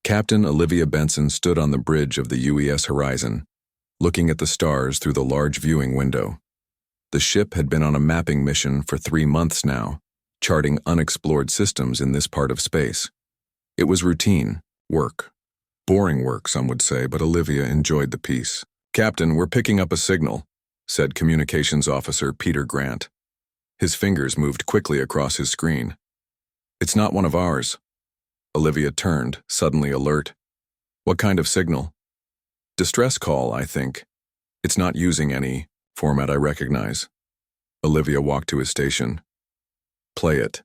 Captain Olivia Benson stood on the bridge of the UES Horizon, looking at the stars through the large viewing window. The ship had been on a mapping mission for 3 months now, charting unexplored systems in this part of space. It was routine work. Boring work, some would say, but Olivia enjoyed the peace. "Captain, we're picking up a signal," said Communications Officer Peter Grant. His fingers moved quickly across his screen. "It's not one of ours." Olivia turned, suddenly alert. "What kind of signal?" "Distress call, I think. It's not using any format I recognize." Olivia walked to his station. "Play it."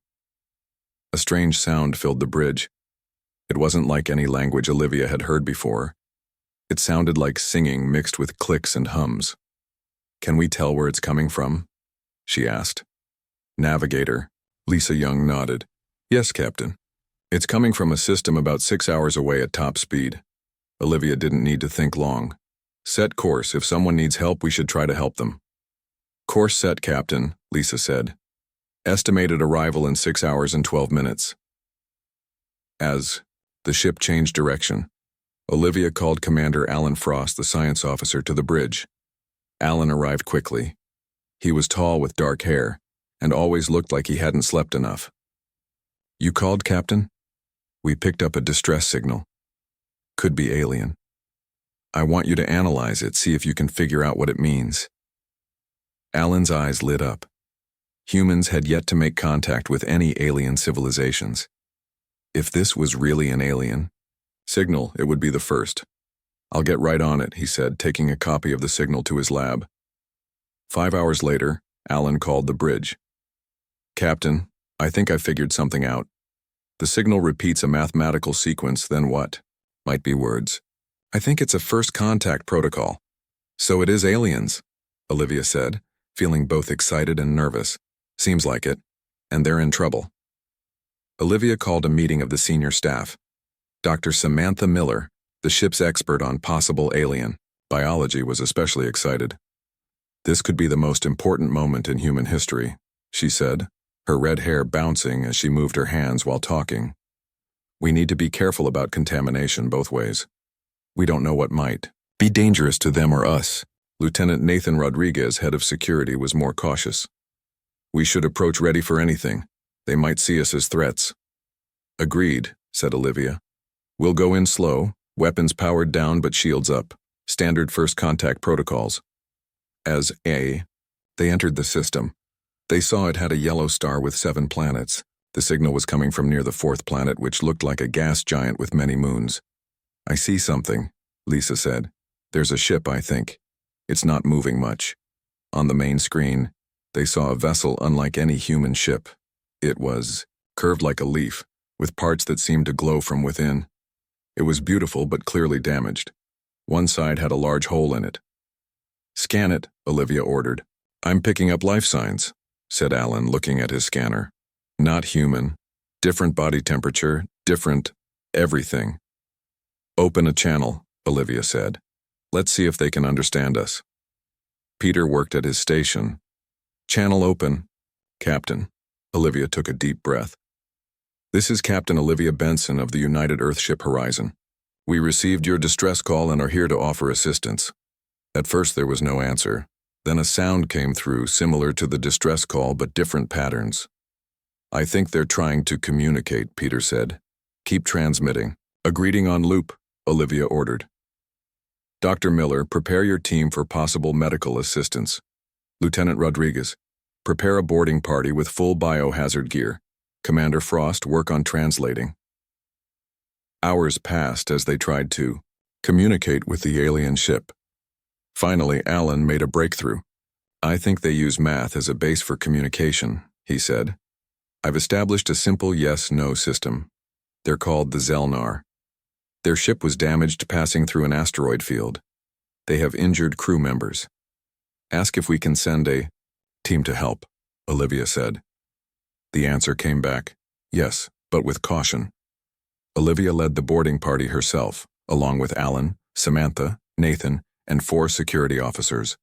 A strange sound filled the bridge. It wasn't like any language Olivia had heard before. It sounded like singing mixed with clicks and hums. "Can we tell where it's coming from?" she asked. "Navigator." Lisa Young nodded. "Yes, Captain. It's coming from a system about 6 hours away at top speed." Olivia didn't need to think long. "Set course. If someone needs help, we should try to help them." "Course set, Captain," Lisa said. "Estimated arrival in 6 hours and 12 minutes. As the ship changed direction, Olivia called Commander Alan Frost, the science officer, to the bridge. Alan arrived quickly. He was tall with dark hair, and always looked like he hadn't slept enough. "You called, Captain?" "We picked up a distress signal. Could be alien. I want you to analyze it, see if you can figure out what it means." Alan's eyes lit up. Humans had yet to make contact with any alien civilizations. If this was really an alien signal, it would be the first. "I'll get right on it," he said, taking a copy of the signal to his lab. 5 hours later, Alan called the bridge. "Captain, I think I figured something out. The signal repeats a mathematical sequence, then what? Might be words. I think it's a first contact protocol." "So it is aliens," Olivia said, feeling both excited and nervous. "Seems like it. And they're in trouble." Olivia called a meeting of the senior staff. Dr. Samantha Miller, the ship's expert on possible alien biology, was especially excited. "This could be the most important moment in human history," she said, her red hair bouncing as she moved her hands while talking. "We need to be careful about contamination both ways. We don't know what might be dangerous to them or us." Lieutenant Nathan Rodriguez, head of security, was more cautious. "We should approach ready for anything. They might see us as threats." "Agreed," said Olivia. "We'll go in slow, weapons powered down but shields up. Standard first contact protocols." They entered the system. They saw it had a yellow star with 7 planets. The signal was coming from near the 4th planet, which looked like a gas giant with many moons. "I see something," Lisa said. "There's a ship, I think. It's not moving much." On the main screen, they saw a vessel unlike any human ship. It was curved like a leaf, with parts that seemed to glow from within. It was beautiful but clearly damaged. One side had a large hole in it. "Scan it," Olivia ordered. "I'm picking up life signs," said Alan, looking at his scanner. "Not human. Different body temperature, different everything." "Open a channel," Olivia said. "Let's see if they can understand us." Peter worked at his station. "Channel open, Captain." Olivia took a deep breath. "This is Captain Olivia Benson of the United Earthship Horizon. We received your distress call and are here to offer assistance." At first there was no answer. Then a sound came through similar to the distress call but different patterns. "I think they're trying to communicate," Peter said. "Keep transmitting." "A greeting on loop," Olivia ordered. "Dr. Miller, prepare your team for possible medical assistance. Lieutenant Rodriguez, prepare a boarding party with full biohazard gear. Commander Frost, work on translating." Hours passed as they tried to communicate with the alien ship. Finally, Alan made a breakthrough. "I think they use math as a base for communication," he said. "I've established a simple yes-no system. They're called the Zelnar. Their ship was damaged passing through an asteroid field. They have injured crew members. Ask if we can send a team to help," Olivia said. The answer came back, yes, but with caution. Olivia led the boarding party herself, along with Alan, Samantha, Nathan, and 4 security officers.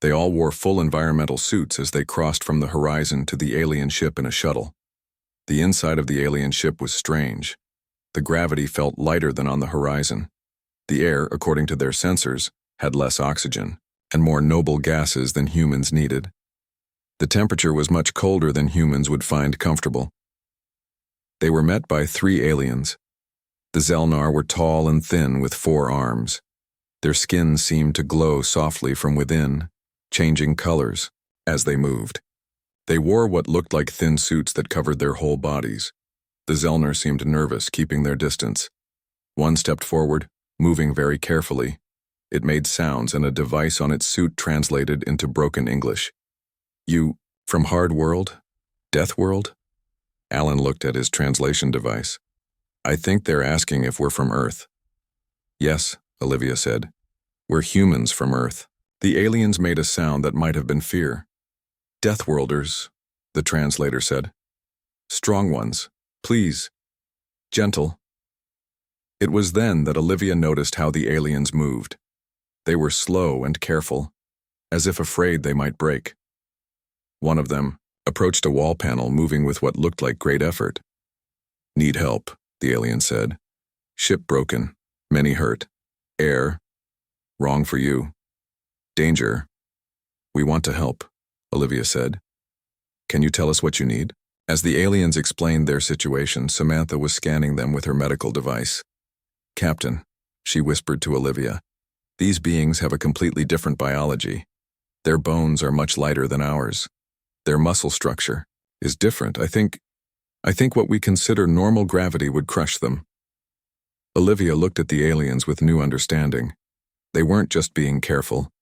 They all wore full environmental suits as they crossed from the horizon to the alien ship in a shuttle. The inside of the alien ship was strange. The gravity felt lighter than on the horizon. The air, according to their sensors, had less oxygen and more noble gases than humans needed. The temperature was much colder than humans would find comfortable. They were met by 3 aliens. The Zelnar were tall and thin with 4 arms. Their skin seemed to glow softly from within, changing colors as they moved. They wore what looked like thin suits that covered their whole bodies. The Zelnar seemed nervous, keeping their distance. One stepped forward, moving very carefully. It made sounds, and a device on its suit translated into broken English. "You, from Hard World? Deathworld?" Alan looked at his translation device. "I think they're asking if we're from Earth." "Yes," Olivia said. "We're humans from Earth." The aliens made a sound that might have been fear. "Deathworlders," the translator said. "Strong ones. Please. Gentle." It was then that Olivia noticed how the aliens moved. They were slow and careful, as if afraid they might break. One of them approached a wall panel, moving with what looked like great effort. "Need help," the alien said. "Ship broken. Many hurt. Air. Wrong for you. Danger. We want to help," Olivia said. "Can you tell us what you need?" As the aliens explained their situation, Samantha was scanning them with her medical device. "Captain," she whispered to Olivia, "these beings have a completely different biology. Their bones are much lighter than ours. Their muscle structure is different. I think what we consider normal gravity would crush them." Olivia looked at the aliens with new understanding. They weren't just being careful.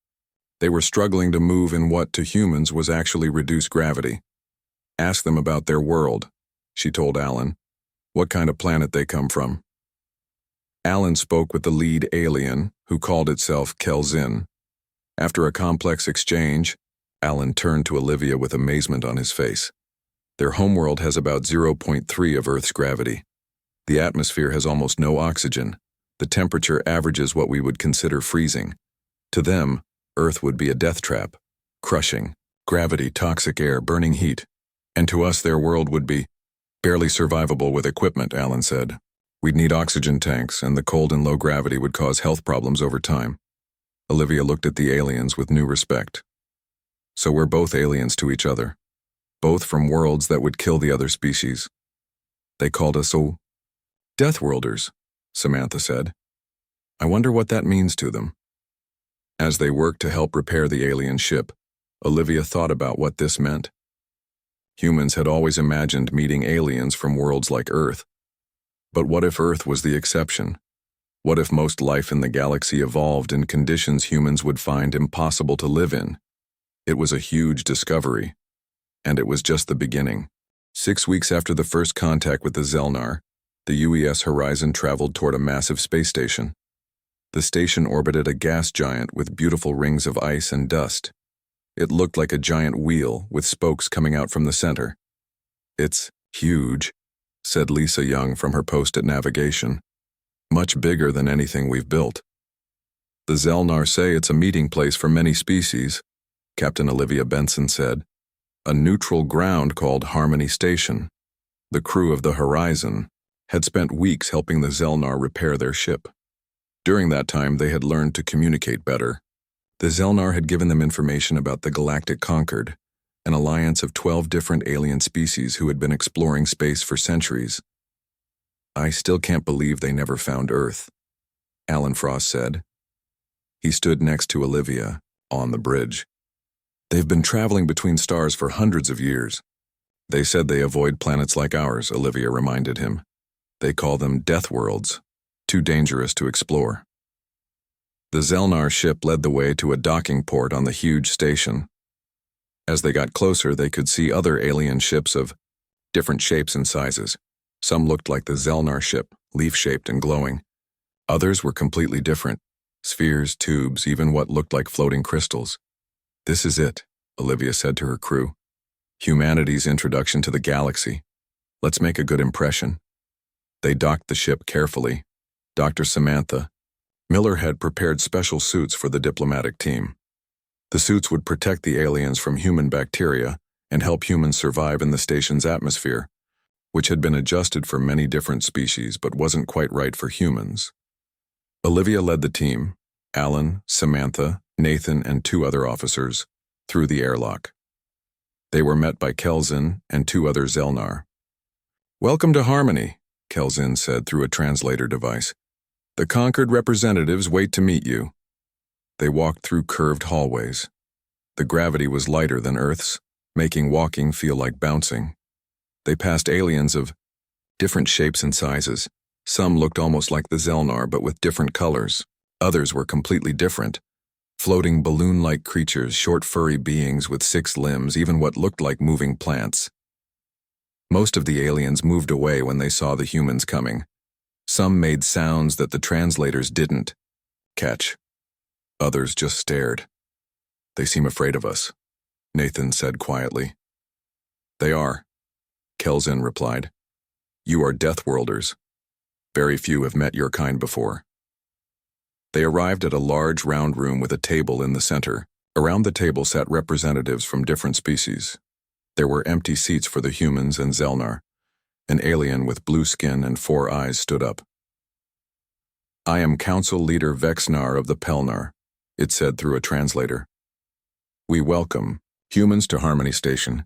They were struggling to move in what, to humans, was actually reduced gravity. "Ask them about their world," she told Alan. "What kind of planet they come from." Alan spoke with the lead alien, who called itself Kelzin. After a complex exchange, Alan turned to Olivia with amazement on his face. "Their homeworld has about 0.3 of Earth's gravity. The atmosphere has almost no oxygen. The temperature averages what we would consider freezing. To them, Earth would be a death trap, crushing, gravity, toxic air, burning heat. And to us, their world would be barely survivable with equipment," Alan said. "We'd need oxygen tanks, and the cold and low gravity would cause health problems over time." Olivia looked at the aliens with new respect. "So we're both aliens to each other, both from worlds that would kill the other species. They called us Deathworlders," Samantha said. "I wonder what that means to them." As they worked to help repair the alien ship, Olivia thought about what this meant. Humans had always imagined meeting aliens from worlds like Earth. But what if Earth was the exception? What if most life in the galaxy evolved in conditions humans would find impossible to live in? It was a huge discovery, and it was just the beginning. 6 weeks after the first contact with the Zelnar, the UES Horizon traveled toward a massive space station. The station orbited a gas giant with beautiful rings of ice and dust. It looked like a giant wheel with spokes coming out from the center. "It's huge," said Lisa Young from her post at navigation. "Much bigger than anything we've built." "The Zelnar say it's a meeting place for many species," Captain Olivia Benson said. "A neutral ground called Harmony Station." The crew of the Horizon had spent weeks helping the Zelnar repair their ship. During that time, they had learned to communicate better. The Zelnar had given them information about the Galactic Concord, an alliance of 12 different alien species who had been exploring space for centuries. "I still can't believe they never found Earth," Alan Frost said. He stood next to Olivia, on the bridge. "They've been traveling between stars for hundreds of years. They said they avoid planets like ours," Olivia reminded him. "They call them Deathworlds, too dangerous to explore." The Zelnar ship led the way to a docking port on the huge station. As they got closer, they could see other alien ships of different shapes and sizes. Some looked like the Zelnar ship, leaf-shaped and glowing. Others were completely different, spheres, tubes, even what looked like floating crystals. "This is it," Olivia said to her crew. "Humanity's introduction to the galaxy. Let's make a good impression." They docked the ship carefully. Dr. Samantha Miller had prepared special suits for the diplomatic team. The suits would protect the aliens from human bacteria and help humans survive in the station's atmosphere. which had been adjusted for many different species but wasn't quite right for humans. Olivia led the team, Alan, Samantha, Nathan, and 2 other officers, through the airlock. They were met by Kelzin and 2 other Zelnar. "Welcome to Harmony," Kelzin said through a translator device. "The conquered representatives wait to meet you." They walked through curved hallways. The gravity was lighter than Earth's, making walking feel like bouncing. They passed aliens of different shapes and sizes. Some looked almost like the Zelnar but with different colors. Others were completely different. Floating balloon-like creatures, short furry beings with 6 limbs, even what looked like moving plants. Most of the aliens moved away when they saw the humans coming. Some made sounds that the translators didn't catch. Others just stared. "They seem afraid of us," Nathan said quietly. "They are," Kelzin replied. "You are Deathworlders. Very few have met your kind before." They arrived at a large round room with a table in the center. Around the table sat representatives from different species. There were empty seats for the humans and Zelnar. An alien with blue skin and 4 eyes stood up. "I am Council Leader Vexnar of the Pelnar," it said through a translator. "We welcome humans to Harmony Station.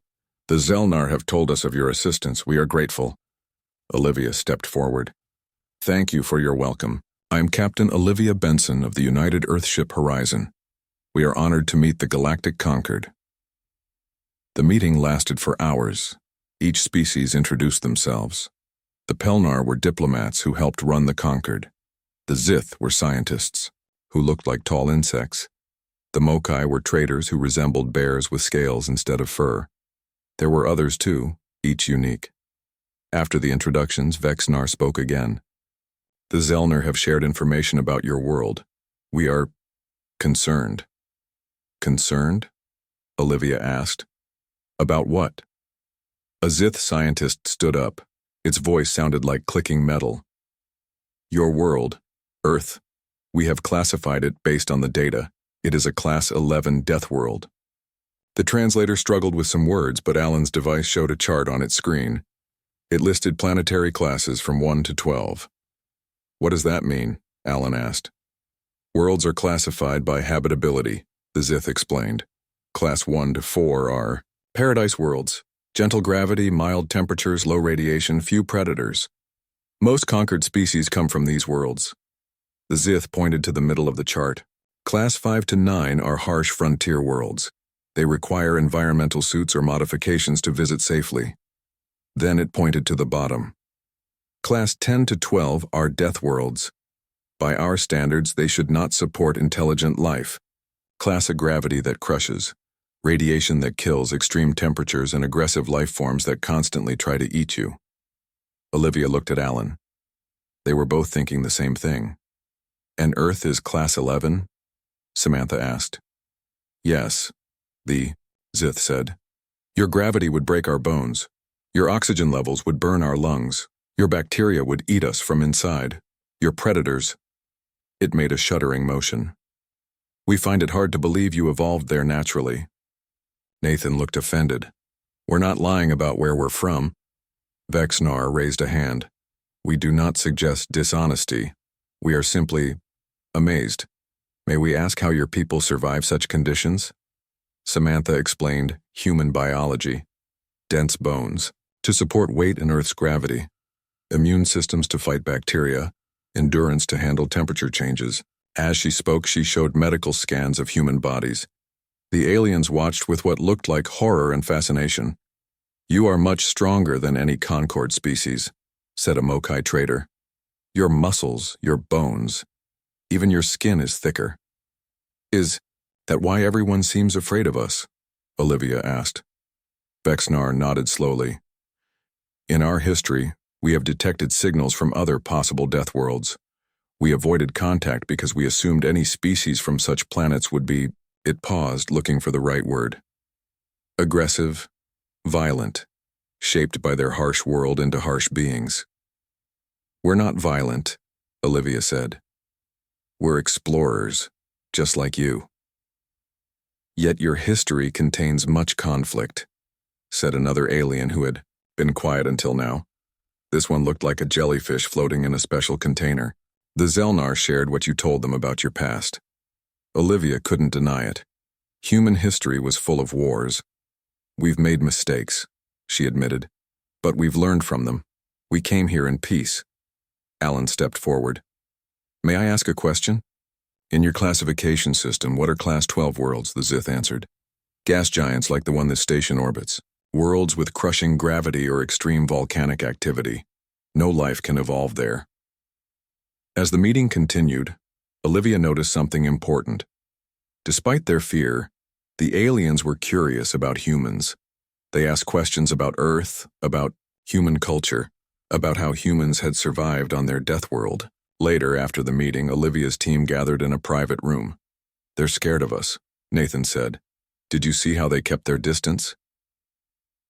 The Zelnar have told us of your assistance. We are grateful." Olivia stepped forward. "Thank you for your welcome. I am Captain Olivia Benson of the United Earthship Horizon. We are honored to meet the Galactic Conquered." The meeting lasted for hours. Each species introduced themselves. The Pelnar were diplomats who helped run the Conquered. The Zith were scientists, who looked like tall insects. The Mokai were traders who resembled bears with scales instead of fur. There were others too, each unique. After the introductions, Vexnar spoke again. "The Zelnar have shared information about your world. We are concerned." "Concerned?" Olivia asked. "About what?" A Zith scientist stood up. Its voice sounded like clicking metal. "Your world, Earth, we have classified it based on the data. It is a Class 11 death world." The translator struggled with some words, but Alan's device showed a chart on its screen. It listed planetary classes from 1 to 12. "What does that mean?" Alan asked. "Worlds are classified by habitability," the Zith explained. Class 1 to 4 are paradise worlds, gentle gravity, mild temperatures, low radiation, few predators. Most conquered species come from these worlds. The Zith pointed to the middle of the chart. Class 5 to 9 are harsh frontier worlds. They require environmental suits or modifications to visit safely. Then it pointed to the bottom. Class 10 to 12 are death worlds. By our standards, they should not support intelligent life. Class a gravity that crushes, radiation that kills, extreme temperatures, and aggressive life forms that constantly try to eat you. Olivia looked at Alan. They were both thinking the same thing. "And Earth is Class 11? Samantha asked. "Yes," the Zith said. "Your gravity would break our bones. Your oxygen levels would burn our lungs. Your bacteria would eat us from inside. Your predators—" It made a shuddering motion. "We find it hard to believe you evolved there naturally." Nathan looked offended. "We're not lying about where we're from." Vexnar raised a hand. "We do not suggest dishonesty. We are simply amazed. May we ask how your people survive such conditions?" Samantha explained human biology. Dense bones, to support weight and Earth's gravity. Immune systems to fight bacteria. Endurance to handle temperature changes. As she spoke, she showed medical scans of human bodies. The aliens watched with what looked like horror and fascination. "You are much stronger than any Concord species," said a Mokai trader. "Your muscles, your bones, even your skin is thicker." "Is that why everyone seems afraid of us?" Olivia asked. Vexnar nodded slowly. "In our history, we have detected signals from other possible death worlds. We avoided contact because we assumed any species from such planets would be—" It paused, looking for the right word. "Aggressive, violent, shaped by their harsh world into harsh beings." "We're not violent," Olivia said. "We're explorers, just like you." "Yet your history contains much conflict," said another alien who had been quiet until now. This one looked like a jellyfish floating in a special container. The Zelnar shared what you told them about your past. Olivia couldn't deny it. Human history was full of wars. We've made mistakes, she admitted, but we've learned from them. We came here in peace. Alan stepped forward. May I ask a question? In your classification system, what are Class 12 worlds? The Zith answered. Gas giants like the one this station orbits. Worlds with crushing gravity or extreme volcanic activity. No life can evolve there. As the meeting continued, Olivia noticed something important. Despite their fear, the aliens were curious about humans. They asked questions about Earth, about human culture, about how humans had survived on their death world. Later, after the meeting, Olivia's team gathered in a private room. They're scared of us, Nathan said. Did you see how they kept their distance?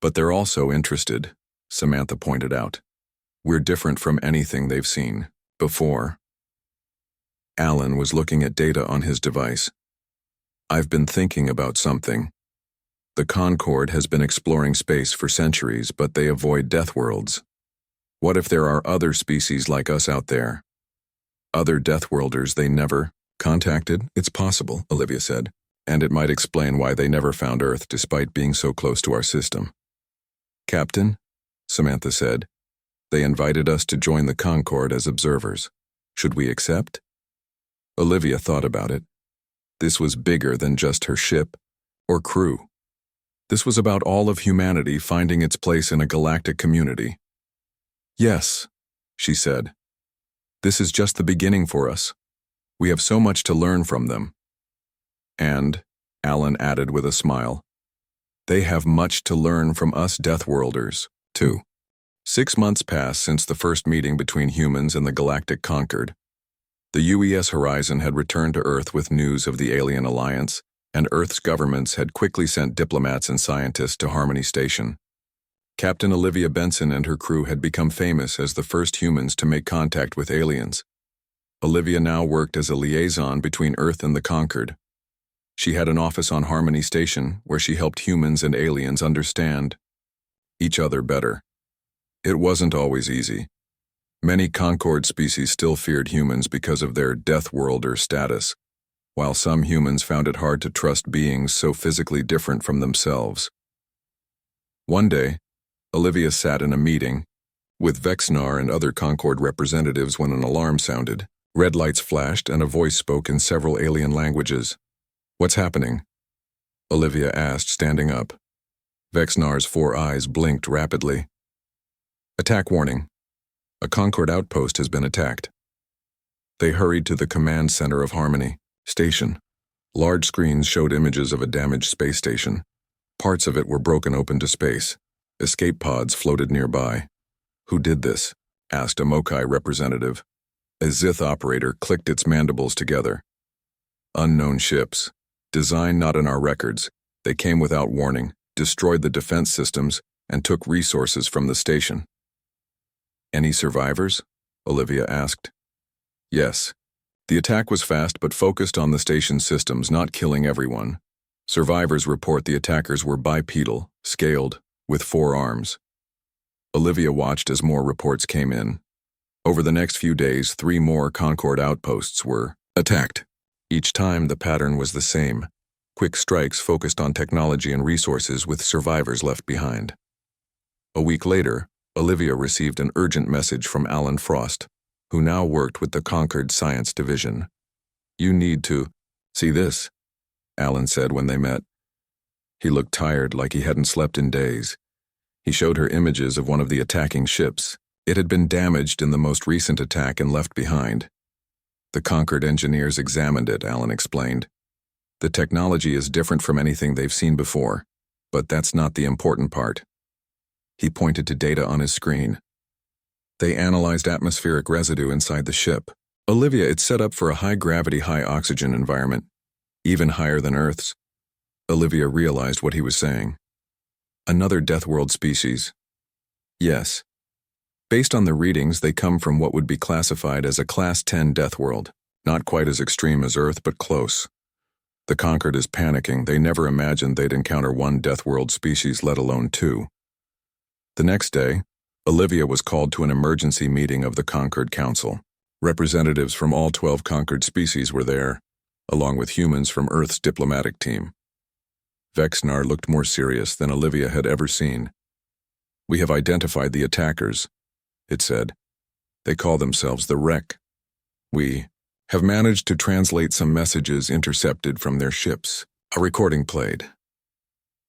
But they're also interested, Samantha pointed out. We're different from anything they've seen before. Alan was looking at data on his device. I've been thinking about something. The Concorde has been exploring space for centuries, but they avoid death worlds. What if there are other species like us out there? Other deathworlders they never contacted? It's possible, Olivia said, and it might explain why they never found Earth despite being so close to our system. Captain, Samantha said, they invited us to join the Concorde as observers. Should we accept? Olivia thought about it. This was bigger than just her ship or crew. This was about all of humanity finding its place in a galactic community. Yes, she said. This is just the beginning for us. We have so much to learn from them. And, Alan added with a smile, they have much to learn from us Deathworlders, too. 6 months passed since the first meeting between humans and the Galactic Concorde. The UES Horizon had returned to Earth with news of the alien alliance, and Earth's governments had quickly sent diplomats and scientists to Harmony Station. Captain Olivia Benson and her crew had become famous as the first humans to make contact with aliens. Olivia now worked as a liaison between Earth and the Concorde. She had an office on Harmony Station where she helped humans and aliens understand each other better. It wasn't always easy. Many Concorde species still feared humans because of their deathworlder status, while some humans found it hard to trust beings so physically different from themselves. One day, Olivia sat in a meeting with Vexnar and other Concorde representatives when an alarm sounded. Red lights flashed and a voice spoke in several alien languages. What's happening? Olivia asked, standing up. Vexnar's 4 eyes blinked rapidly. Attack warning. A Concorde outpost has been attacked. They hurried to the command center of Harmony Station. Large screens showed images of a damaged space station. Parts of it were broken open to space. Escape pods floated nearby. Who did this? Asked a Mokai representative. A Zith operator clicked its mandibles together. Unknown ships. Design not in our records. They came without warning, destroyed the defense systems, and took resources from the station. Any survivors? Olivia asked. Yes. The attack was fast but focused on the station's systems, not killing everyone. Survivors report the attackers were bipedal, scaled, with 4 arms. Olivia watched as more reports came in. Over the next few days, 3 more Concorde outposts were attacked. Each time the pattern was the same. Quick strikes focused on technology and resources with survivors left behind. A week later, Olivia received an urgent message from Alan Frost, who now worked with the Concorde Science Division. You need to see this, Alan said when they met. He looked tired, like he hadn't slept in days. He showed her images of one of the attacking ships. It had been damaged in the most recent attack and left behind. The Concorde engineers examined it, Alan explained. The technology is different from anything they've seen before, but that's not the important part. He pointed to data on his screen. They analyzed atmospheric residue inside the ship. Olivia, it's set up for a high-gravity, high-oxygen environment, even higher than Earth's. Olivia realized what he was saying. Another Deathworld species. Yes. Based on the readings, they come from what would be classified as a Class 10 Deathworld, not quite as extreme as Earth, but close. The Concorde is panicking. They never imagined they'd encounter 1 Deathworld species, let alone 2. The next day, Olivia was called to an emergency meeting of the Concord Council. Representatives from all 12 conquered species were there, along with humans from Earth's diplomatic team. Vexnar looked more serious than Olivia had ever seen. "We have identified the attackers," it said. "They call themselves the Wreck. We have managed to translate some messages intercepted from their ships." A recording played.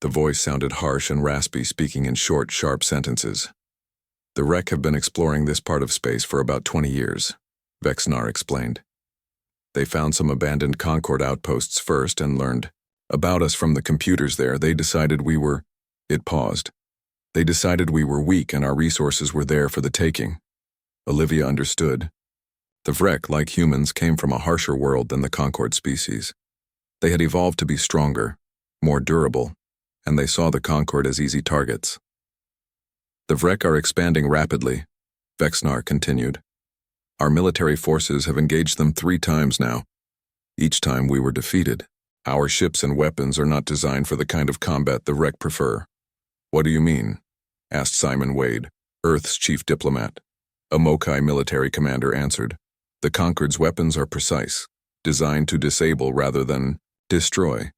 The voice sounded harsh and raspy, speaking in short, sharp sentences. "The Wreck have been exploring this part of space for about 20 years, Vexnar explained. "They found some abandoned Concord outposts first and learned about us from the computers there. They decided we were..." It paused. "They decided we were weak and our resources were there for the taking." Olivia understood. The Wreck, like humans, came from a harsher world than the Concord species. They had evolved to be stronger, more durable, and they saw the Concord as easy targets. "The Wreck are expanding rapidly," Vexnar continued. "Our military forces have engaged them 3 times now. Each time we were defeated. Our ships and weapons are not designed for the kind of combat the Wreck prefer." "What do you mean?" asked Simon Wade, Earth's chief diplomat. A Mokai military commander answered. "The Concord's weapons are precise, designed to disable rather than destroy.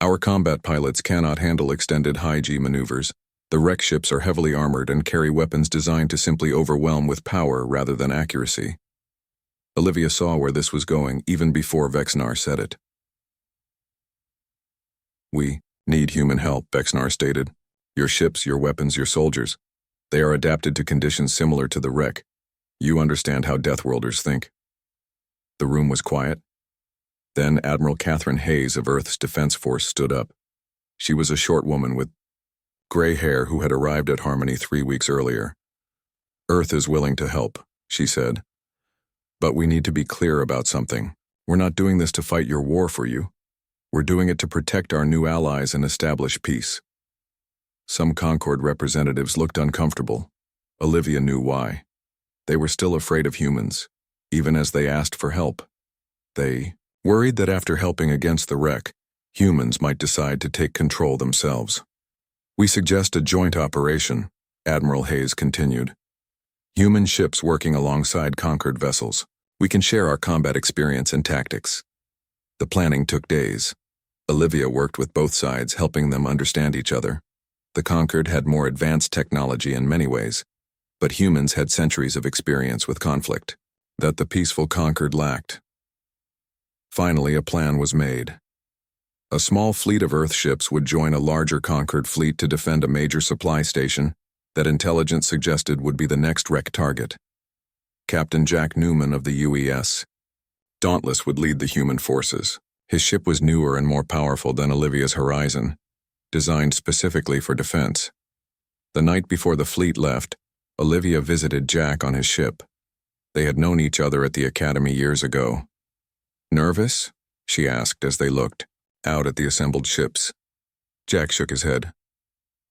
Our combat pilots cannot handle extended high-G maneuvers. The Wreck ships are heavily armored and carry weapons designed to simply overwhelm with power rather than accuracy." Olivia saw where this was going even before Vexnar said it. "We need human help," Vexnar stated. "Your ships, your weapons, your soldiers. They are adapted to conditions similar to the Wreck. You understand how Deathworlders think." The room was quiet. Then Admiral Catherine Hayes of Earth's Defense Force stood up. She was a short woman with gray hair who had arrived at Harmony 3 weeks earlier. "Earth is willing to help," she said. "But we need to be clear about something. We're not doing this to fight your war for you. We're doing it to protect our new allies and establish peace." Some Concord representatives looked uncomfortable. Olivia knew why. They were still afraid of humans, even as they asked for help. They worried that after helping against the Wreck, humans might decide to take control themselves. "We suggest a joint operation," Admiral Hayes continued. "Human ships working alongside Concord vessels. We can share our combat experience and tactics." The planning took days. Olivia worked with both sides, helping them understand each other. The Concord had more advanced technology in many ways, but humans had centuries of experience with conflict that the peaceful Concord lacked. Finally, a plan was made. A small fleet of Earth ships would join a larger Concord fleet to defend a major supply station that intelligence suggested would be the next Wreck target. Captain Jack Newman of the UES Dauntless would lead the human forces. His ship was newer and more powerful than Olivia's Horizon, designed specifically for defense. The night before the fleet left, Olivia visited Jack on his ship. They had known each other at the academy years ago. "Nervous?" she asked as they looked out at the assembled ships. Jack shook his head.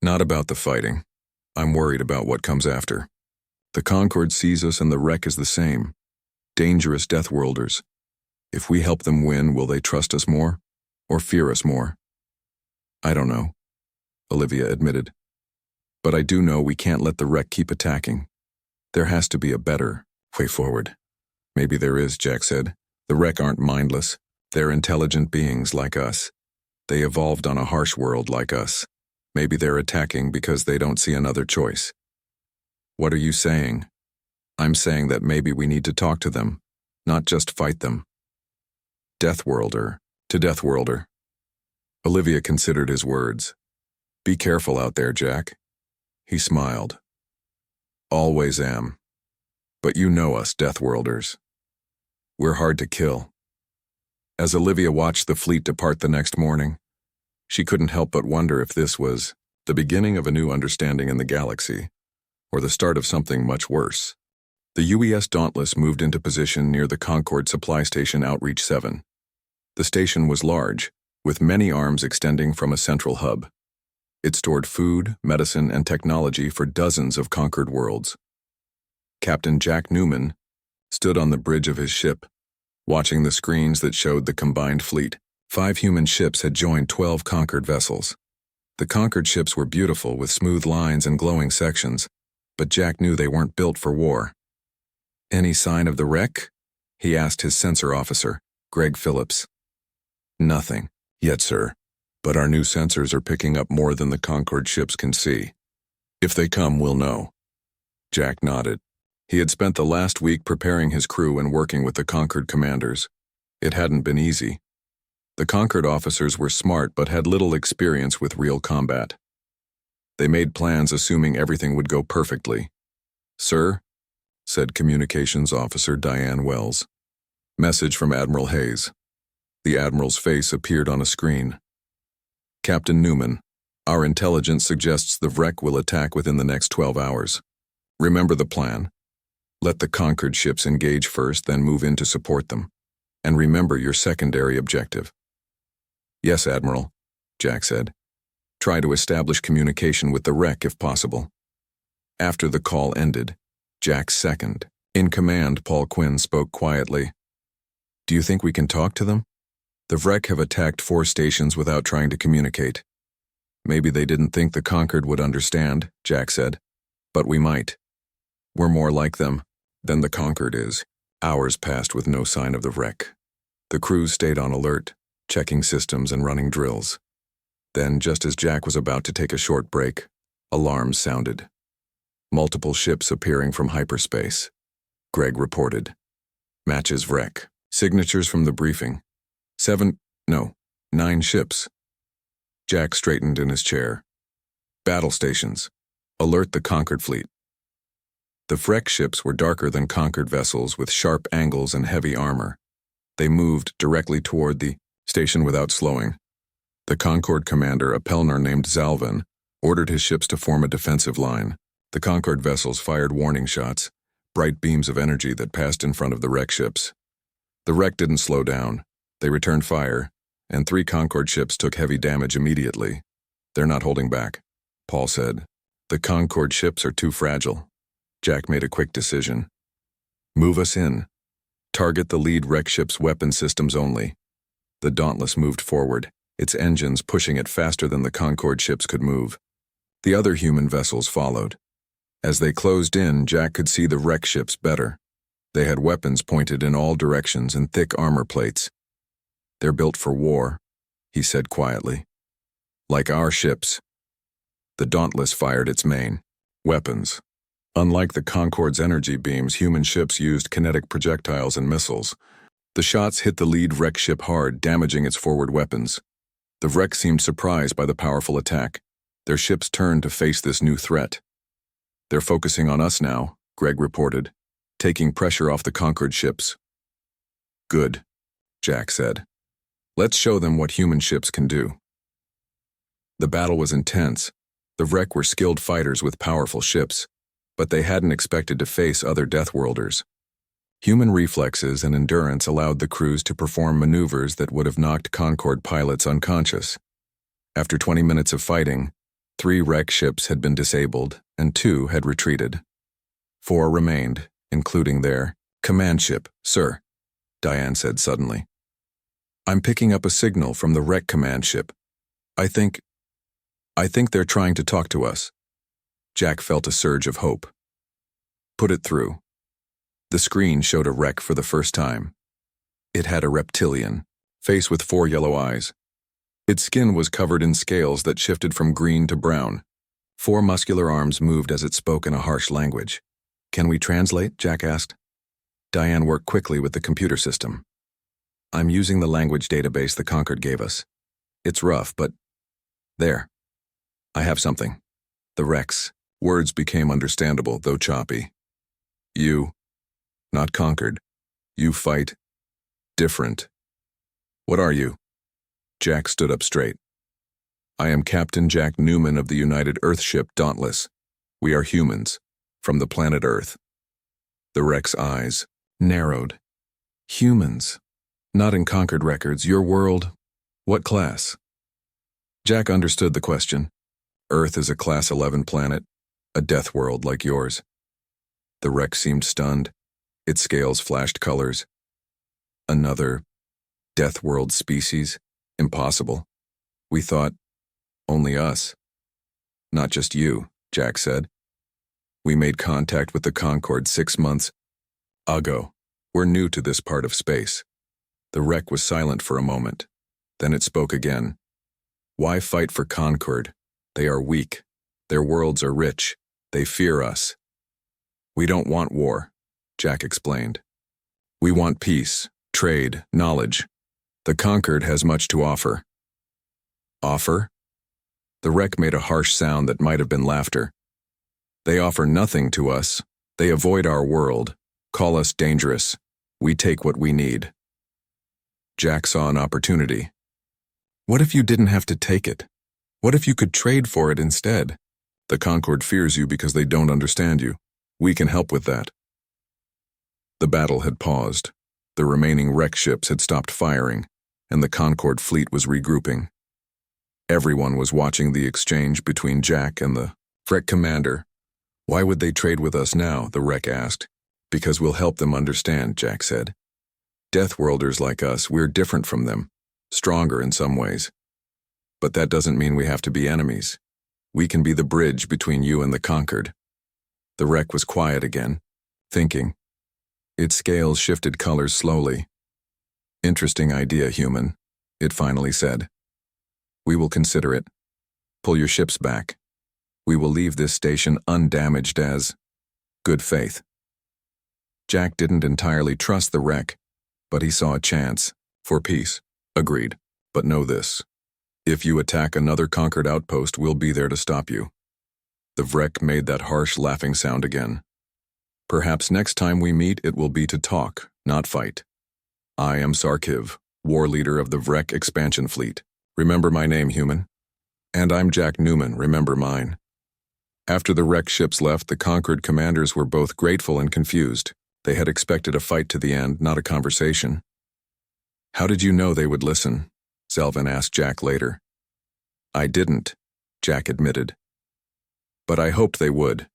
"Not about the fighting. I'm worried about what comes after. The Concord sees us and the Wreck is the same. Dangerous Deathworlders. If we help them win, will they trust us more or fear us more?" "I don't know," Olivia admitted. "But I do know we can't let the Wreck keep attacking. There has to be a better way forward." "Maybe there is," Jack said. "The Wreck aren't mindless. They're intelligent beings like us. They evolved on a harsh world like us. Maybe they're attacking because they don't see another choice." "What are you saying?" "I'm saying that maybe we need to talk to them, not just fight them." "Deathworlder to Deathworlder." Olivia considered his words. "Be careful out there, Jack." He smiled. "Always am. But you know us, Deathworlders. We're hard to kill." As Olivia watched the fleet depart the next morning, she couldn't help but wonder if this was the beginning of a new understanding in the galaxy, or the start of something much worse. The UES Dauntless moved into position near the Concord Supply Station Outreach 7. The station was large, with many arms extending from a central hub. It stored food, medicine, and technology for dozens of conquered worlds. Captain Jack Newman stood on the bridge of his ship, watching the screens that showed the combined fleet. 5 human ships had joined 12 conquered vessels. The conquered ships were beautiful with smooth lines and glowing sections, but Jack knew they weren't built for war. "Any sign of the wreck?" he asked his sensor officer, Greg Phillips. "Nothing yet, sir, but our new sensors are picking up more than the Concorde ships can see. If they come, we'll know." Jack nodded. He had spent the last week preparing his crew and working with the Concorde commanders. It hadn't been easy. The Concorde officers were smart but had little experience with real combat. They made plans assuming everything would go perfectly. "Sir," said Communications Officer Diane Wells. "Message from Admiral Hayes." The Admiral's face appeared on a screen. "Captain Newman, our intelligence suggests the wreck will attack within the next 12 hours. Remember the plan. Let the Concorde ships engage first, then move in to support them. And remember your secondary objective." "Yes, Admiral," Jack said. "Try to establish communication with the wreck if possible." After the call ended, Jack's second in command, Paul Quinn, spoke quietly. "Do you think we can talk to them? The wreck have attacked 4 stations without trying to communicate." "Maybe they didn't think the Concorde would understand," Jack said. "But we might. We're more like them than the Concorde is." Hours passed with no sign of the wreck. The crews stayed on alert, checking systems and running drills. Then, just as Jack was about to take a short break, alarms sounded. Multiple ships appearing from hyperspace. Greg reported. "Matches wreck. Signatures from the briefing. 9 ships." Jack straightened in his chair. "Battle stations. Alert the Concorde fleet." The wreck ships were darker than Concorde vessels with sharp angles and heavy armor. They moved directly toward the station without slowing. The Concorde commander, a Pelnar named Zalvin, ordered his ships to form a defensive line. The Concorde vessels fired warning shots, bright beams of energy that passed in front of the wreck ships. The wreck didn't slow down. They returned fire, and 3 Concorde ships took heavy damage immediately. "They're not holding back," Paul said. "The Concorde ships are too fragile." Jack made a quick decision. "Move us in. Target the lead wreck ship's weapon systems only." The Dauntless moved forward, its engines pushing it faster than the Concorde ships could move. The other human vessels followed. As they closed in, Jack could see the wreck ships better. They had weapons pointed in all directions and thick armor plates. "They're built for war," he said quietly. "Like our ships." The Dauntless fired its main weapons. Unlike the Concorde's energy beams, human ships used kinetic projectiles and missiles. The shots hit the lead wreck ship hard, damaging its forward weapons. The wreck seemed surprised by the powerful attack. Their ships turned to face this new threat. "They're focusing on us now," Greg reported, taking pressure off the Concorde ships. "Good," Jack said. "Let's show them what human ships can do." The battle was intense. The wreck were skilled fighters with powerful ships, but they hadn't expected to face other Deathworlders. Human reflexes and endurance allowed the crews to perform maneuvers that would have knocked Concorde pilots unconscious. After 20 minutes of fighting, 3 wreck ships had been disabled and 2 had retreated. 4 remained, including their command ship. "Sir," Diane said suddenly. "I'm picking up a signal from the wreck command ship. I think they're trying to talk to us." Jack felt a surge of hope. "Put it through." The screen showed a wreck for the first time. It had a reptilian face with 4 yellow eyes. Its skin was covered in scales that shifted from green to brown. 4 muscular arms moved as it spoke in a harsh language. "Can we translate?" Jack asked. Diane worked quickly with the computer system. "I'm using the language database the Concorde gave us. It's rough, but there. I have something." The wrecks. Words became understandable, though choppy. "You, not Concorde. You fight different. What are you?" Jack stood up straight. "I am Captain Jack Newman of the United Earthship Dauntless. We are humans, from the planet Earth." The wreck's eyes narrowed. "Humans. Not in Concorde records. Your world. What class?" Jack understood the question. "Earth is a Class 11 planet, a death world like yours." The wreck seemed stunned. Its scales flashed colors. "Another death world species? Impossible. We thought only us." "Not just you," Jack said. We made contact with the Concorde 6 months ago. We're new to this part of space. The wreck was silent for a moment. Then it spoke again. Why fight for Concorde? They are weak. Their worlds are rich. They fear us. We don't want war, Jack explained. We want peace, trade, knowledge. The Concorde has much to offer. Offer? The wreck made a harsh sound that might have been laughter. They offer nothing to us. They avoid our world, call us dangerous. We take what we need. Jack saw an opportunity. What if you didn't have to take it? What if you could trade for it instead? The Concorde fears you because they don't understand you. We can help with that. The battle had paused. The remaining wreck ships had stopped firing, and the Concorde fleet was regrouping. Everyone was watching the exchange between Jack and the wreck commander. Why would they trade with us now? The wreck asked. Because we'll help them understand, Jack said. Deathworlders like us, we're different from them, stronger in some ways. But that doesn't mean we have to be enemies. We can be the bridge between you and the Concorde. The wreck was quiet again, thinking. Its scales shifted colors slowly. Interesting idea, human, it finally said. We will consider it. Pull your ships back. We will leave this station undamaged as good faith. Jack didn't entirely trust the wreck, but he saw a chance for peace. Agreed, but know this. If you attack another Concorde outpost, we'll be there to stop you. The wreck made that harsh laughing sound again. Perhaps next time we meet it will be to talk, not fight. I am Sarkiv, war leader of the wreck expansion fleet. Remember my name, human? And I'm Jack Newman, remember mine. After the wreck ships left, the Concorde commanders were both grateful and confused. They had expected a fight to the end, not a conversation. How did you know they would listen? Zelvin asked Jack later. I didn't, Jack admitted. But I hoped they would.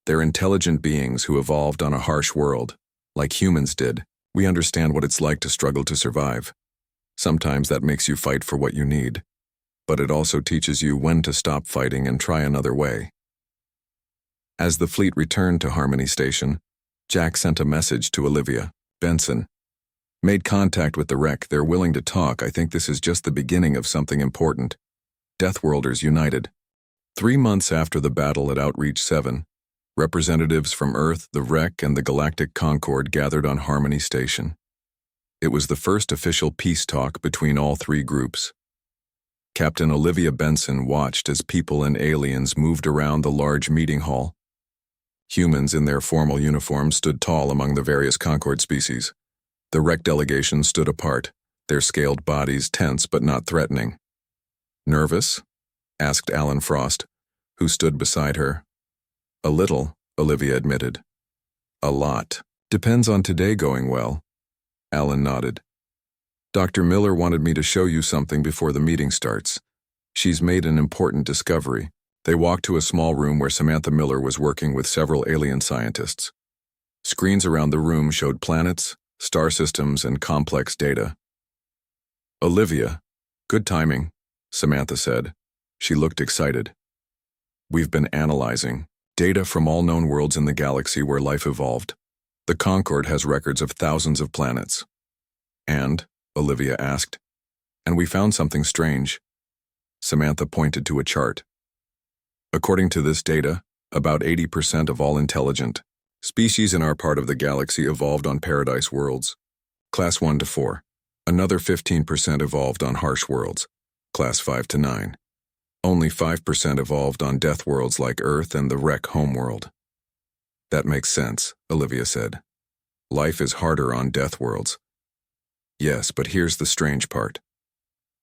They're intelligent beings who evolved on a harsh world. Like humans did, we understand what it's like to struggle to survive. Sometimes that makes you fight for what you need. But it also teaches you when to stop fighting and try another way. As the fleet returned to Harmony Station, Jack sent a message to Olivia Benson. Made contact with the wreck. They're willing to talk. I think this is just the beginning of something important. Deathworlders united. 3 months after the battle at Outreach 7, representatives from Earth, the wreck, and the Galactic Concorde gathered on Harmony Station. It was the first official peace talk between all three groups. Captain Olivia Benson watched as people and aliens moved around the large meeting hall. Humans in their formal uniforms stood tall among the various Concorde species. The wreck delegation stood apart, their scaled bodies tense but not threatening. Nervous? Asked Alan Frost, who stood beside her. A little, Olivia admitted. A lot. Depends on today going well. Alan nodded. Dr. Miller wanted me to show you something before the meeting starts. She's made an important discovery. They walked to a small room where Samantha Miller was working with several alien scientists. Screens around the room showed planets, star systems, and complex data. Olivia, good timing, Samantha said. She looked excited. We've been analyzing data from all known worlds in the galaxy where life evolved. The Concorde has records of thousands of planets. And, Olivia asked, and we found something strange. Samantha pointed to a chart. According to this data, about 80% of all intelligent species in our part of the galaxy evolved on Paradise worlds, Class 1 to 4. Another 15% evolved on harsh worlds, Class 5 to 9. Only 5% evolved on death worlds like Earth and the wreck homeworld. That makes sense, Olivia said. Life is harder on death worlds. Yes, but here's the strange part.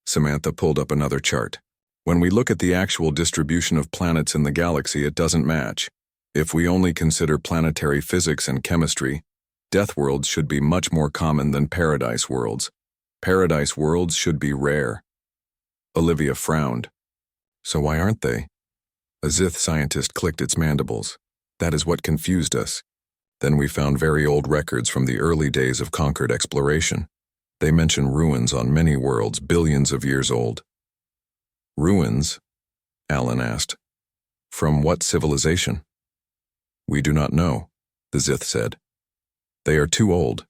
Samantha pulled up another chart. When we look at the actual distribution of planets in the galaxy, it doesn't match. If we only consider planetary physics and chemistry, death worlds should be much more common than paradise worlds. Paradise worlds should be rare. Olivia frowned. So why aren't they? A Zith scientist clicked its mandibles. That is what confused us. Then we found very old records from the early days of Concorde exploration. They mention ruins on many worlds billions of years old. Ruins? Alan asked. From what civilization? We do not know, the Zith said. They are too old,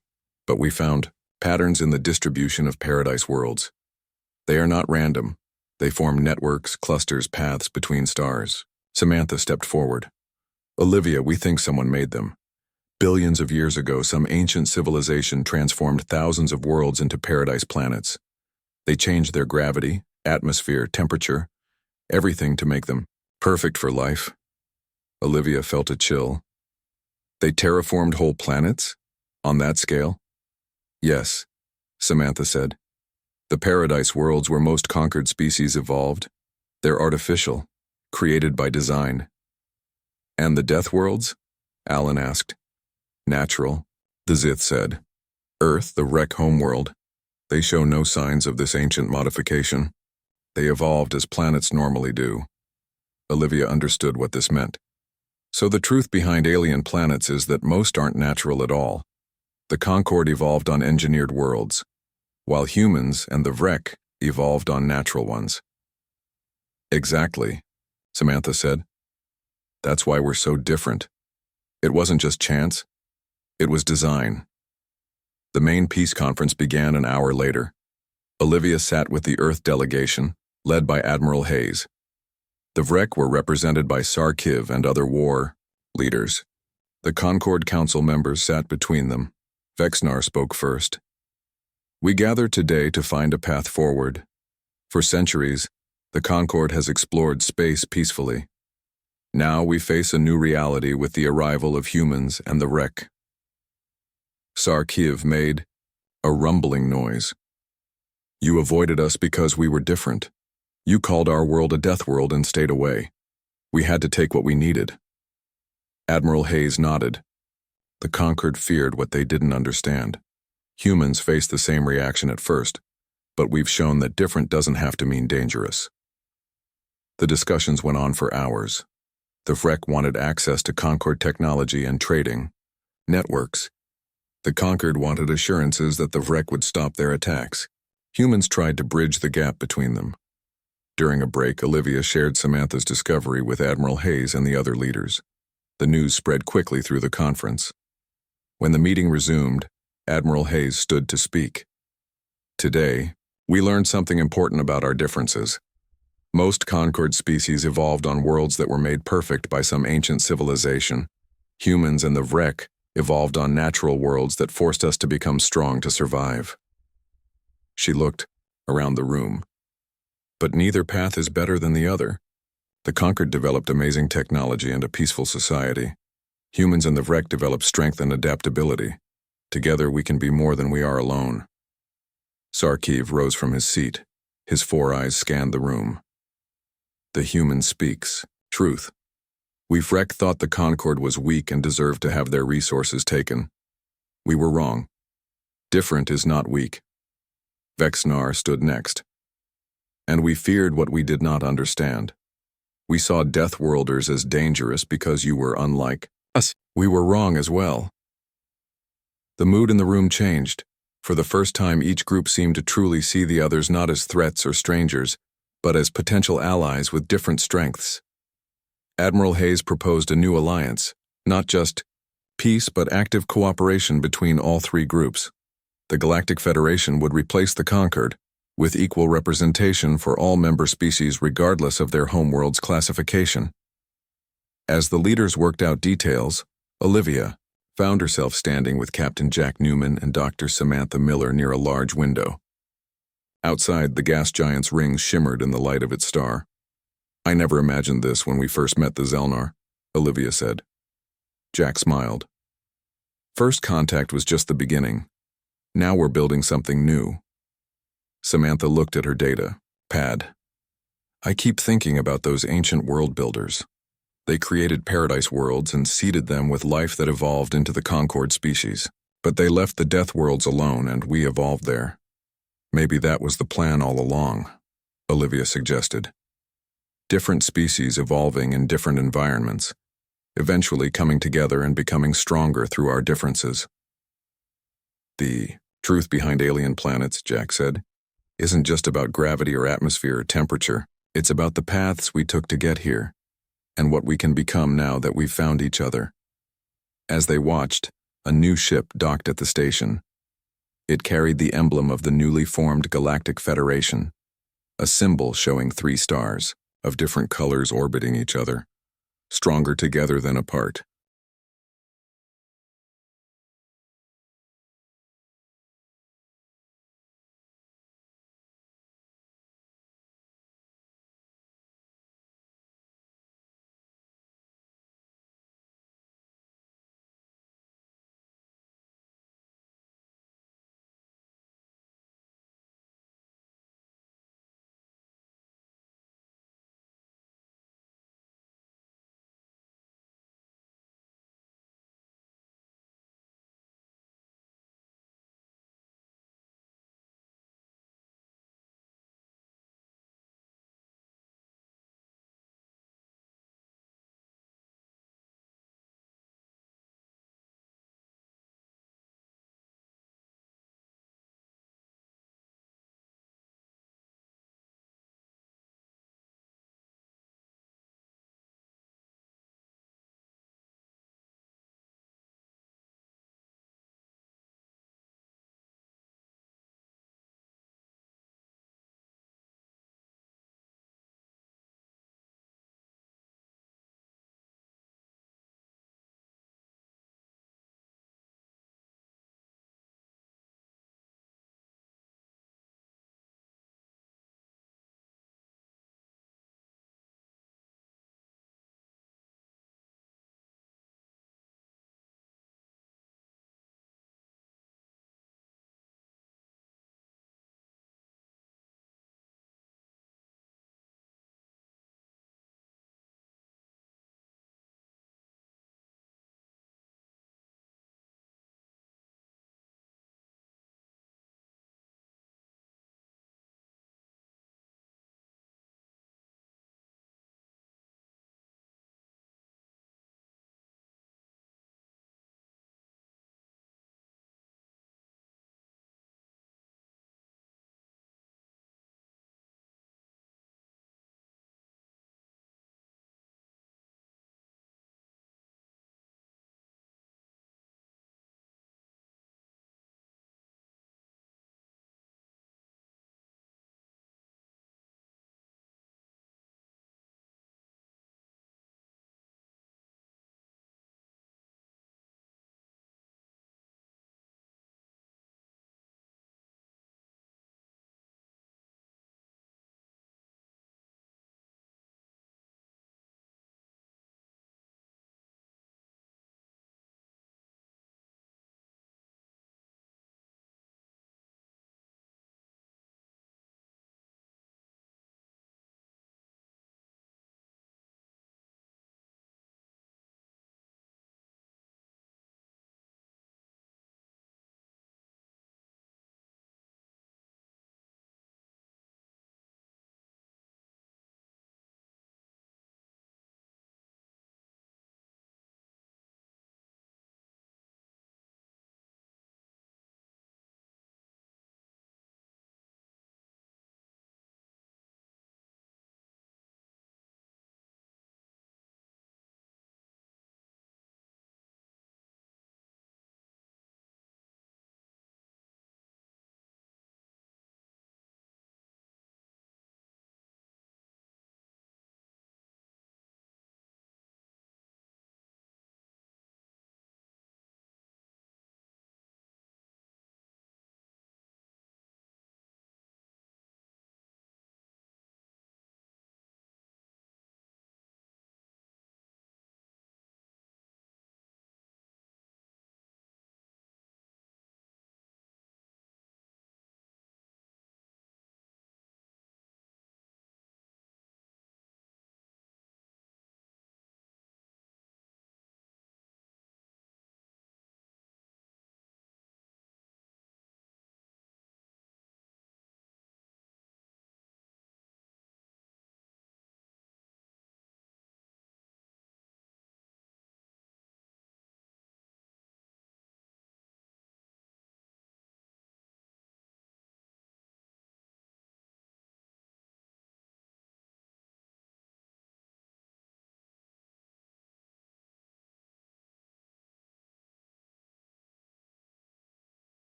but we found patterns in the distribution of paradise worlds. They are not random. They form networks, clusters, paths between stars. Samantha stepped forward. Olivia, we think someone made them. Billions of years ago, some ancient civilization transformed thousands of worlds into paradise planets. They changed their gravity, atmosphere, temperature, everything to make them perfect for life. Olivia felt a chill. They terraformed whole planets? On that scale? Yes, Samantha said. The paradise worlds where most conquered species evolved. They're artificial, created by design. And the death worlds? Alan asked. Natural, the Zith said. Earth, the wreck homeworld. They show no signs of this ancient modification. They evolved as planets normally do. Olivia understood what this meant. So the truth behind alien planets is that most aren't natural at all. The Concord evolved on engineered worlds, while humans and the Vrek evolved on natural ones. Exactly, Samantha said. That's why we're so different. It wasn't just chance. It was design. The main peace conference began an hour later. Olivia sat with the Earth delegation, led by Admiral Hayes. The Vrek were represented by Sarkiv and other war leaders. The Concord Council members sat between them. Vexnar spoke first. We gather today to find a path forward. For centuries, the Concord has explored space peacefully. Now we face a new reality with the arrival of humans and the Vrek. Sarkiv made a rumbling noise. You avoided us because we were different. You called our world a death world and stayed away. We had to take what we needed. Admiral Hayes nodded. The Conquered feared what they didn't understand. Humans faced the same reaction at first, but we've shown that different doesn't have to mean dangerous. The discussions went on for hours. The Vrek wanted access to Concord technology and trading networks. The Conquered wanted assurances that the Vrek would stop their attacks. Humans tried to bridge the gap between them. During a break, Olivia shared Samantha's discovery with Admiral Hayes and the other leaders. The news spread quickly through the conference. When the meeting resumed, Admiral Hayes stood to speak. Today, we learned something important about our differences. Most Concord species evolved on worlds that were made perfect by some ancient civilization. Humans and the Vrek evolved on natural worlds that forced us to become strong to survive. She looked around the room. But neither path is better than the other. The Conquered developed amazing technology and a peaceful society. Humans and the Vrek developed strength and adaptability. Together we can be more than we are alone. Sarkiv rose from his seat. His 4 eyes scanned the room. The human speaks. Truth. We Vrek thought the Concord was weak and deserved to have their resources taken. We were wrong. Different is not weak. Vexnar stood next. And we feared what we did not understand. We saw Deathworlders as dangerous because you were unlike us. We were wrong as well. The mood in the room changed. For the first time, each group seemed to truly see the others not as threats or strangers, but as potential allies with different strengths. Admiral Hayes proposed a new alliance, not just peace but active cooperation between all 3 groups. The Galactic Federation would replace the Conquered, with equal representation for all member species regardless of their homeworld's classification. As the leaders worked out details, Olivia found herself standing with Captain Jack Newman and Dr. Samantha Miller near a large window. Outside, the gas giant's rings shimmered in the light of its star. I never imagined this when we first met the Zelnar, Olivia said. Jack smiled. First contact was just the beginning. Now we're building something new. Samantha looked at her data pad. I keep thinking about those ancient world builders. They created paradise worlds and seeded them with life that evolved into the Concord species. But they left the death worlds alone and we evolved there. Maybe that was the plan all along, Olivia suggested. Different species evolving in different environments, eventually coming together and becoming stronger through our differences. The truth behind alien planets, Jack said, isn't just about gravity or atmosphere or temperature. It's about the paths we took to get here, and what we can become now that we've found each other. As they watched, a new ship docked at the station. It carried the emblem of the newly formed Galactic Federation, a symbol showing 3 stars, of different colors orbiting each other, stronger together than apart.